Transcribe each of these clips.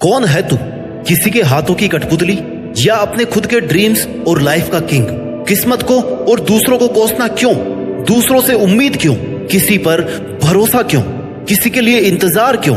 कौन है तू? किसी के हाथों की कठपुतली या अपने खुद के ड्रीम्स और लाइफ का किंग? किस्मत को और दूसरों को कोसना क्यों? दूसरों से उम्मीद क्यों? किसी पर भरोसा क्यों? किसी के लिए इंतजार क्यों?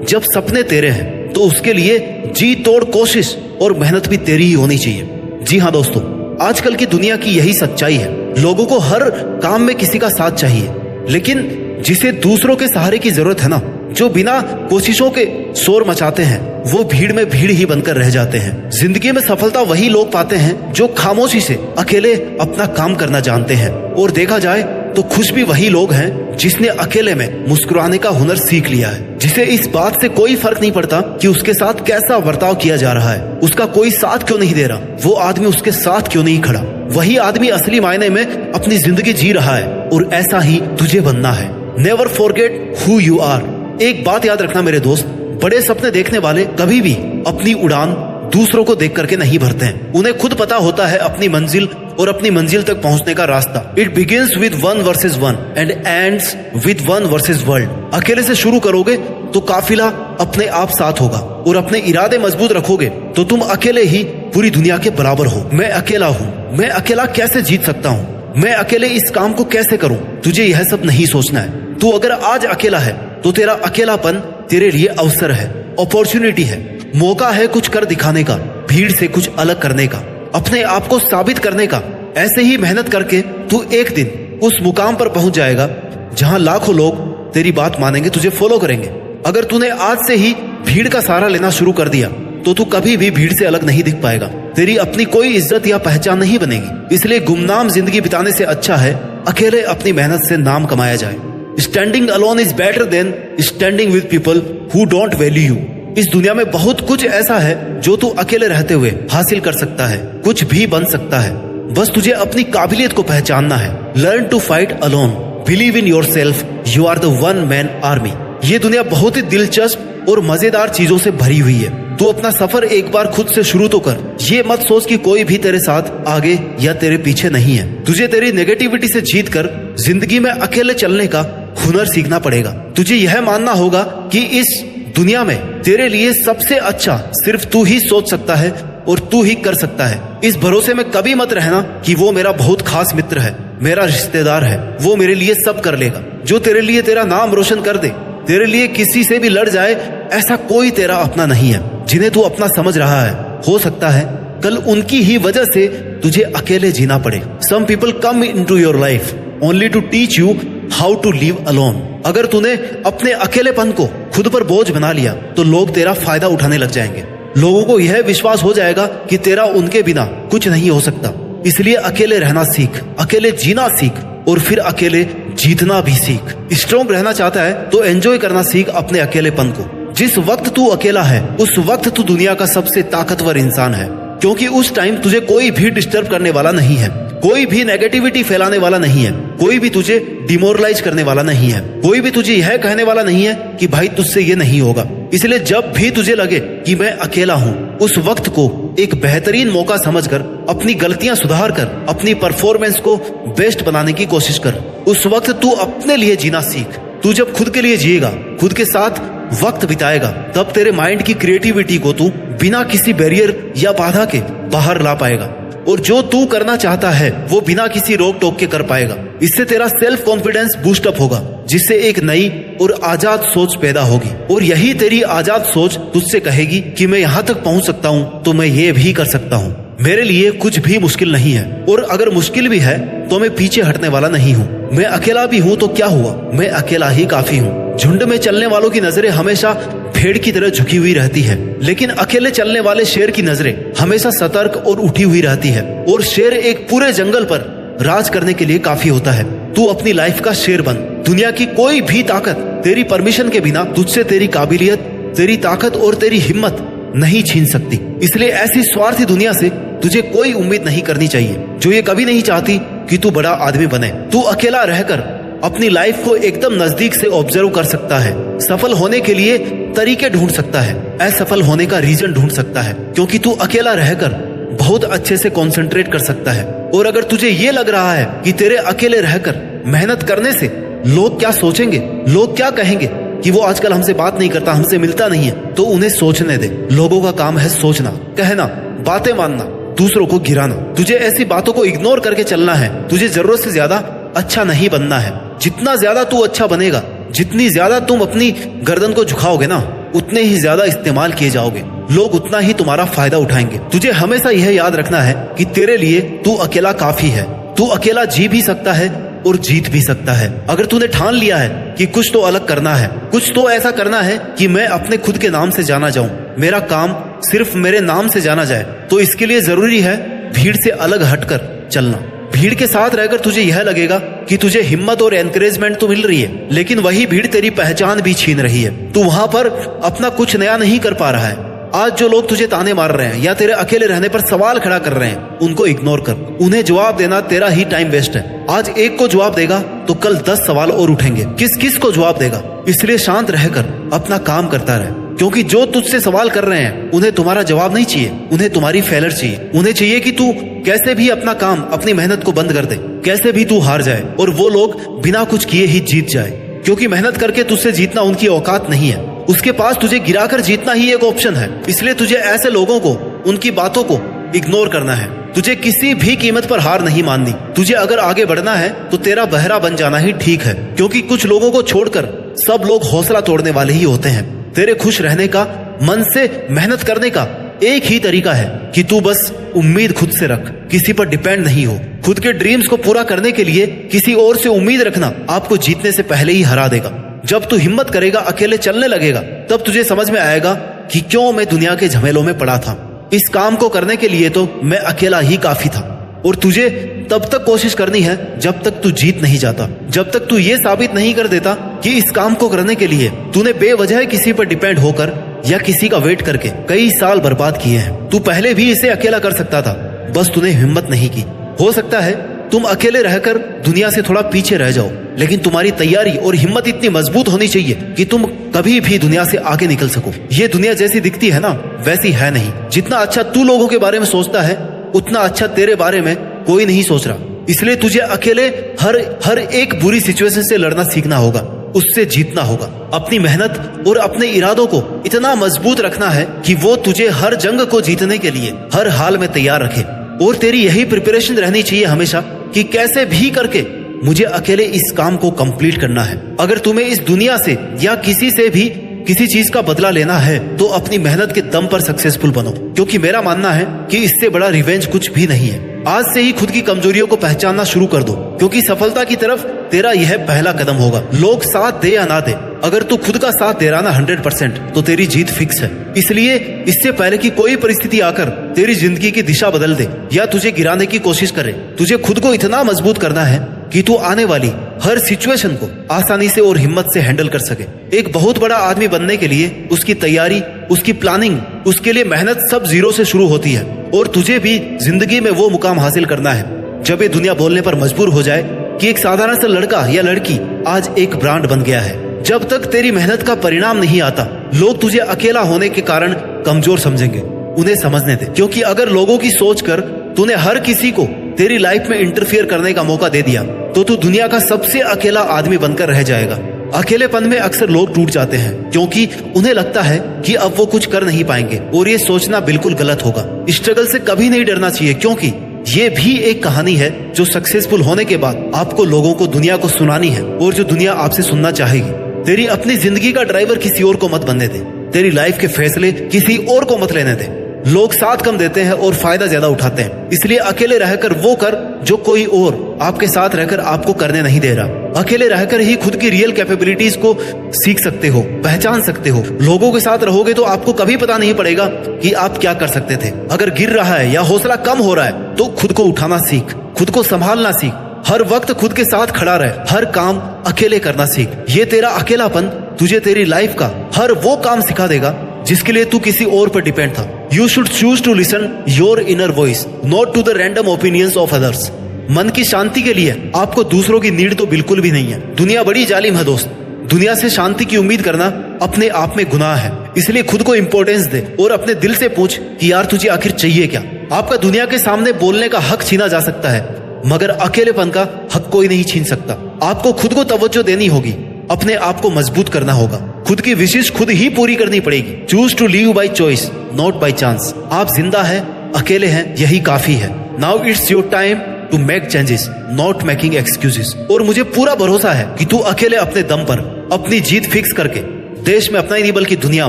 जब सपने तेरे हैं तो उसके लिए जी तोड़ कोशिश और मेहनत भी तेरी ही होनी चाहिए। जी हाँ दोस्तों, आजकल की दुनिया की यही सच्चाई है। लोगों को हर काम में किसी का साथ चाहिए, लेकिन जिसे दूसरों के सहारे की जरूरत है ना, जो बिना कोशिशों के शोर मचाते हैं, वो भीड़ में भीड़ ही बनकर रह जाते हैं। जिंदगी में सफलता वही लोग पाते हैं जो खामोशी से अकेले अपना काम करना जानते हैं। और देखा जाए तो खुश भी वही लोग हैं जिसने अकेले में मुस्कुराने का हुनर सीख लिया है, जिसे इस बात से कोई फर्क नहीं पड़ता कि उसके साथ कैसा बर्ताव किया जा रहा है, उसका कोई साथ क्यों नहीं दे रहा, वो आदमी उसके साथ क्यों नहीं खड़ा। वही आदमी असली मायने में अपनी जिंदगी जी रहा है और ऐसा ही तुझे बनना है। Never forget who you are. एक बात याद रखना मेरे दोस्त, बड़े सपने देखने वाले कभी भी अपनी उड़ान दूसरों को देख करके नहीं भरते हैं। उन्हें खुद पता होता है अपनी मंजिल और अपनी मंजिल तक पहुंचने का रास्ता। It begins with 1 versus 1 and ends with 1 versus world. अकेले से शुरू करोगे तो काफिला अपने आप साथ होगा, और अपने इरादे मजबूत रखोगे तो तुम अकेले ही पूरी दुनिया के बराबर हो। मैं अकेला हूँ, मैं अकेला कैसे जीत सकता हूँ, मैं अकेले इस काम को कैसे करूँ, तुझे यह सब नहीं सोचना है। तू अगर आज अकेला है तो तेरा अकेलापन तेरे लिए अवसर है, अपॉर्चुनिटी है, मौका है कुछ कर दिखाने का, भीड़ से कुछ अलग करने का, अपने आप को साबित करने का। ऐसे ही मेहनत करके तू एक दिन उस मुकाम पर पहुंच जाएगा जहां लाखों लोग तेरी बात मानेंगे, तुझे फॉलो करेंगे। अगर तूने आज से ही भीड़ का सहारा लेना शुरू कर दिया तो तू कभी भी भीड़ से अलग नहीं दिख पाएगा। तेरी अपनी कोई इज्जत या पहचान नहीं बनेगी। इसलिए गुमनाम जिंदगी बिताने से अच्छा है अकेले अपनी मेहनत से नाम कमाया जाए। Standing alone is better than standing with people who don't value you. इस दुनिया में बहुत कुछ ऐसा है जो तू अकेले रहते हुए हासिल कर सकता है, कुछ भी बन सकता है। बस तुझे अपनी काबिलियत को पहचानना है। Learn to fight alone, believe in yourself, you are the one man army. ये दुनिया बहुत ही दिलचस्प और मजेदार चीजों से भरी हुई है। तू अपना सफर एक बार खुद से शुरू तो कर। ये मत सोच कि कोई भी तेरे साथ आगे या तेरे पीछे नहीं है। तुझे तेरी नेगेटिविटी से जीत कर जिंदगी में अकेले चलने का हुनर सीखना पड़ेगा। तुझे यह मानना होगा कि इस दुनिया में तेरे लिए सबसे अच्छा सिर्फ तू ही सोच सकता है और तू ही कर सकता है। इस भरोसे में कभी मत रहना कि वो मेरा बहुत खास मित्र है, मेरा रिश्तेदार है, वो मेरे लिए सब कर लेगा। जो तेरे लिए तेरा नाम रोशन कर दे, तेरे लिए किसी से भी लड़ जाए, ऐसा कोई तेरा अपना नहीं है जिन्हें तू अपना समझ रहा है। हो सकता है कल उनकी ही वजह से तुझे अकेले जीना पड़े। Some people come into your life only to teach you how to live alone. अगर तूने अपने अकेलेपन को खुद पर बोझ बना लिया तो लोग तेरा फायदा उठाने लग जाएंगे। लोगों को यह विश्वास हो जाएगा कि तेरा उनके बिना कुछ नहीं हो सकता। इसलिए अकेले रहना सीख, अकेले जीना सीख, और फिर अकेले जीतना भी सीख। स्ट्रॉन्ग रहना चाहता है तो एंजॉय करना सीख अपने अकेलेपन को। जिस वक्त तू अकेला है उस वक्त तू दुनिया का सबसे ताकतवर इंसान है, क्योंकि उस टाइम तुझे कोई भी डिस्टर्ब करने वाला नहीं है, कोई भी नेगेटिविटी फैलाने वाला नहीं है, कोई भी तुझे डिमोरलाइज करने वाला नहीं है, कोई भी तुझे यह कहने वाला नहीं है कि भाई तुझसे ये नहीं होगा। इसलिए जब भी तुझे लगे कि मैं अकेला हूँ, उस वक्त को एक बेहतरीन मौका समझकर अपनी गलतियां सुधार कर अपनी परफॉर्मेंस को बेस्ट बनाने की कोशिश कर। उस वक्त तू अपने लिए जीना सीख। तू जब खुद के लिए जिएगा, खुद के साथ वक्त बिताएगा, तब तेरे माइंड की क्रिएटिविटी को तू बिना किसी बैरियर या बाधा के बाहर ला पाएगा, और जो तू करना चाहता है वो बिना किसी रोक टोक के कर पाएगा। इससे तेरा सेल्फ कॉन्फिडेंस बूस्ट अप होगा, जिससे एक नई और आजाद सोच पैदा होगी। और यही तेरी आजाद सोच तुझसे कहेगी कि मैं यहाँ तक पहुँच सकता हूँ तो मैं ये भी कर सकता हूँ। मेरे लिए कुछ भी मुश्किल नहीं है, और अगर मुश्किल भी है तो मैं पीछे हटने वाला नहीं हूँ। मैं अकेला भी हूँ तो क्या हुआ, मैं अकेला ही काफी हूँ। झुंड में चलने वालों की नजरें हमेशा भेड़ की तरह झुकी हुई रहती है, लेकिन अकेले चलने वाले शेर की नजरें हमेशा सतर्क और उठी हुई रहती है। और शेर एक पूरे जंगल पर राज करने के लिए काफी होता है। तू अपनी लाइफ का शेर बन। दुनिया की कोई भी ताकत तेरी परमिशन के बिना तुझसे तेरी काबिलियत, तेरी ताकत और तेरी हिम्मत नहीं छीन सकती। इसलिए ऐसी स्वार्थी दुनिया से तुझे कोई उम्मीद नहीं करनी चाहिए जो ये कभी नहीं चाहती कि तू बड़ा आदमी बने। तू अकेला रहकर अपनी लाइफ को एकदम नजदीक से ऑब्जर्व कर सकता है, सफल होने के लिए तरीके ढूंढ सकता है, असफल होने का रीजन ढूंढ सकता है, क्योंकि तू अकेला रहकर बहुत अच्छे से कंसंट्रेट कर सकता है। और अगर तुझे ये लग रहा है कि तेरे अकेले रहकर मेहनत करने से लोग क्या सोचेंगे, लोग क्या कहेंगे, कि वो आजकल हमसे बात नहीं करता, हमसे मिलता नहीं है, तो उन्हें सोचने दे। लोगों का काम है सोचना, कहना, बातें मानना, दूसरों को गिराना। तुझे ऐसी बातों को इग्नोर करके चलना है। तुझे जरूरत से ज्यादा अच्छा नहीं बनना है। जितना ज्यादा तू अच्छा बनेगा, जितनी ज्यादा तुम अपनी गर्दन को झुकाओगे ना, उतने ही ज्यादा इस्तेमाल किए जाओगे। लोग उतना ही तुम्हारा फायदा उठाएंगे। तुझे हमेशा यह याद रखना है कि तेरे लिए तू अकेला काफी है। तू अकेला जी भी सकता है और जीत भी सकता है। अगर तूने ठान लिया है कि कुछ तो अलग करना है, कुछ तो ऐसा करना है कि मैं अपने खुद के नाम से जाना जाऊं, मेरा काम सिर्फ मेरे नाम से जाना जाए, तो इसके लिए जरूरी है भीड़ से अलग हटकर चलना। भीड़ के साथ रहकर तुझे यह लगेगा कि तुझे हिम्मत और एनकरेजमेंट तो मिल रही है, लेकिन वही भीड़ तेरी पहचान भी छीन रही है। तू वहां पर अपना कुछ नया नहीं कर पा रहा है। आज जो लोग तुझे ताने मार रहे हैं या तेरे अकेले रहने पर सवाल खड़ा कर रहे हैं, उनको इग्नोर कर। उन्हें जवाब देना तेरा ही टाइम वेस्ट है। आज एक को जवाब देगा तो कल 10 सवाल और उठेंगे। किस किस को जवाब देगा? इसलिए शांत रहकर अपना काम करता रहे, क्योंकि जो तुझसे सवाल कर रहे हैं उन्हें तुम्हारा जवाब नहीं चाहिए, उन्हें तुम्हारी फेलर चाहिए। उन्हें चाहिए कि तू कैसे भी अपना काम, अपनी मेहनत को बंद कर दे, कैसे भी तू हार जाए और वो लोग बिना कुछ किए ही जीत जाए। क्योंकि मेहनत करके तुझसे जीतना उनकी औकात नहीं है। उसके पास तुझे गिराकर जीतना ही एक ऑप्शन है। इसलिए तुझे ऐसे लोगों को, उनकी बातों को इग्नोर करना है। तुझे किसी भी कीमत पर हार नहीं माननी। तुझे अगर आगे बढ़ना है तो तेरा बहरा बन जाना ही ठीक है, क्योंकि कुछ लोगों को छोड़कर सब लोग हौसला तोड़ने वाले ही होते हैं। तेरे खुश रहने का, मन से मेहनत करने का एक ही तरीका है कि तू बस उम्मीद खुद से रख, किसी पर डिपेंड नहीं हो। खुद के ड्रीम्स को पूरा करने के लिए किसी और से उम्मीद रखना आपको जीतने से पहले ही हरा देगा। जब तू हिम्मत करेगा, अकेले चलने लगेगा, तब तुझे समझ में आएगा कि क्यों मैं दुनिया के झमेलों में पड़ा था। इस काम को करने के लिए तो मैं अकेला ही काफी था। और तुझे तब तक कोशिश करनी है जब तक तू जीत नहीं जाता, जब तक तू ये साबित नहीं कर देता कि इस काम को करने के लिए तूने बेवजह किसी पर डिपेंड होकर या किसी का वेट करके कई साल बर्बाद किए हैं। तू पहले भी इसे अकेला कर सकता था, बस तूने हिम्मत नहीं की। हो सकता है तुम अकेले रहकर दुनिया से थोड़ा पीछे रह जाओ, लेकिन तुम्हारी तैयारी और हिम्मत इतनी मजबूत होनी चाहिए कि तुम कभी भी दुनिया से आगे निकल सको। ये दुनिया जैसी दिखती है ना, वैसी है नहीं। जितना अच्छा तू लोगों के बारे में सोचता है, उतना अच्छा तेरे बारे में कोई नहीं सोच रहा। इसलिए तुझे अकेले हर एक बुरी सिचुएशन से लड़ना सीखना होगा, उससे जीतना होगा। अपनी मेहनत और अपने इरादों को इतना मजबूत रखना है कि वो तुझे हर जंग को जीतने के लिए हर हाल में तैयार रखे। और तेरी यही प्रिपरेशन रहनी चाहिए हमेशा कि कैसे भी करके मुझे अकेले इस काम को कंप्लीट करना है। अगर तुम्हें इस दुनिया से या किसी से भी किसी चीज का बदला लेना है तो अपनी मेहनत के दम पर सक्सेसफुल बनो, क्योंकि मेरा मानना है कि इससे बड़ा रिवेंज कुछ भी नहीं है। आज से ही खुद की कमजोरियों को पहचानना शुरू कर दो, क्योंकि सफलता की तरफ तेरा यह पहला कदम होगा। लोग साथ दे या ना दे, अगर तू खुद का साथ दे रहा ना 100%, तो तेरी जीत फिक्स है। इसलिए इससे पहले कि कोई परिस्थिति आकर तेरी जिंदगी की दिशा बदल दे या तुझे गिराने की कोशिश करे, तुझे खुद को इतना मजबूत करना है कि तू आने वाली हर सिचुएशन को आसानी से और हिम्मत से हैंडल कर सके। एक बहुत बड़ा आदमी बनने के लिए उसकी तैयारी, उसकी प्लानिंग, उसके लिए मेहनत सब जीरो से शुरू होती है। और तुझे भी जिंदगी में वो मुकाम हासिल करना है जब ये दुनिया बोलने पर मजबूर हो जाए कि एक साधारण सा लड़का या लड़की आज एक ब्रांड बन गया है। जब तक तेरी मेहनत का परिणाम नहीं आता, लोग तुझे अकेला होने के कारण कमजोर समझेंगे। उन्हें समझने दे, क्योंकि अगर लोगों की सोच कर तूने हर किसी को तेरी लाइफ में इंटरफियर करने का मौका दे दिया, तो तू दुनिया का सबसे अकेला आदमी बनकर रह जाएगा। अकेलेपन में अक्सर लोग टूट जाते हैं, क्योंकि उन्हें लगता है कि अब वो कुछ कर नहीं पाएंगे, और ये सोचना बिल्कुल गलत होगा। स्ट्रगल से कभी नहीं डरना चाहिए, क्योंकि ये भी एक कहानी है जो सक्सेसफुल होने के बाद आपको लोगों को, दुनिया को सुनानी है, और जो दुनिया आपसे सुनना चाहेगी। तेरी अपनी जिंदगी का ड्राइवर किसी और को मत बनने दे। तेरी लाइफ के फैसले किसी और को मत लेने दे। लोग साथ कम देते हैं और फायदा ज्यादा उठाते हैं, इसलिए अकेले रहकर वो कर जो कोई और आपके साथ रहकर आपको करने नहीं दे रहा। अकेले रहकर ही खुद की रियल कैपेबिलिटीज को सीख सकते हो, पहचान सकते हो। लोगों के साथ रहोगे तो आपको कभी पता नहीं पड़ेगा कि आप क्या कर सकते थे। अगर गिर रहा है या हौसला कम हो रहा है तो खुद को उठाना सीख, खुद को संभालना सीख, हर वक्त खुद के साथ खड़ा रहे, हर काम अकेले करना सीख। ये तेरा अकेलापन तुझे तेरी लाइफ का हर वो काम सिखा देगा जिसके लिए तू किसी और पर डिपेंड था। You should choose to listen your inner voice, not to the random opinions of others. मन की शांति के लिए आपको दूसरों की नीड तो बिल्कुल भी नहीं है। दुनिया बड़ी जालिम है दोस्त। दुनिया से शांति की उम्मीद करना अपने आप में गुनाह है। इसलिए खुद को इंपॉर्टेंस दे और अपने दिल से पूछ कि यार तुझे आखिर चाहिए क्या। आपका दुनिया के सामने बोलने का हक छीना जा सकता है, मगर अकेलेपन का हक कोई नहीं छीन सकता। आपको खुद को तवज्जो देनी होगी, अपने आप को मजबूत करना होगा। खुद की विशेष खुद ही पूरी करनी पड़ेगी। Choose to live by choice, not by chance. आप जिंदा हैं, अकेले हैं, यही काफी है। Now it's your time to make changes, not making excuses. और मुझे पूरा भरोसा है कि तू अकेले अपने दम पर अपनी जीत फिक्स करके देश में अपना ही नहीं बल्कि दुनिया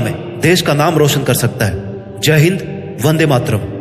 में देश का नाम रोशन कर सकता है। जय हिंद, वंदे मातरम।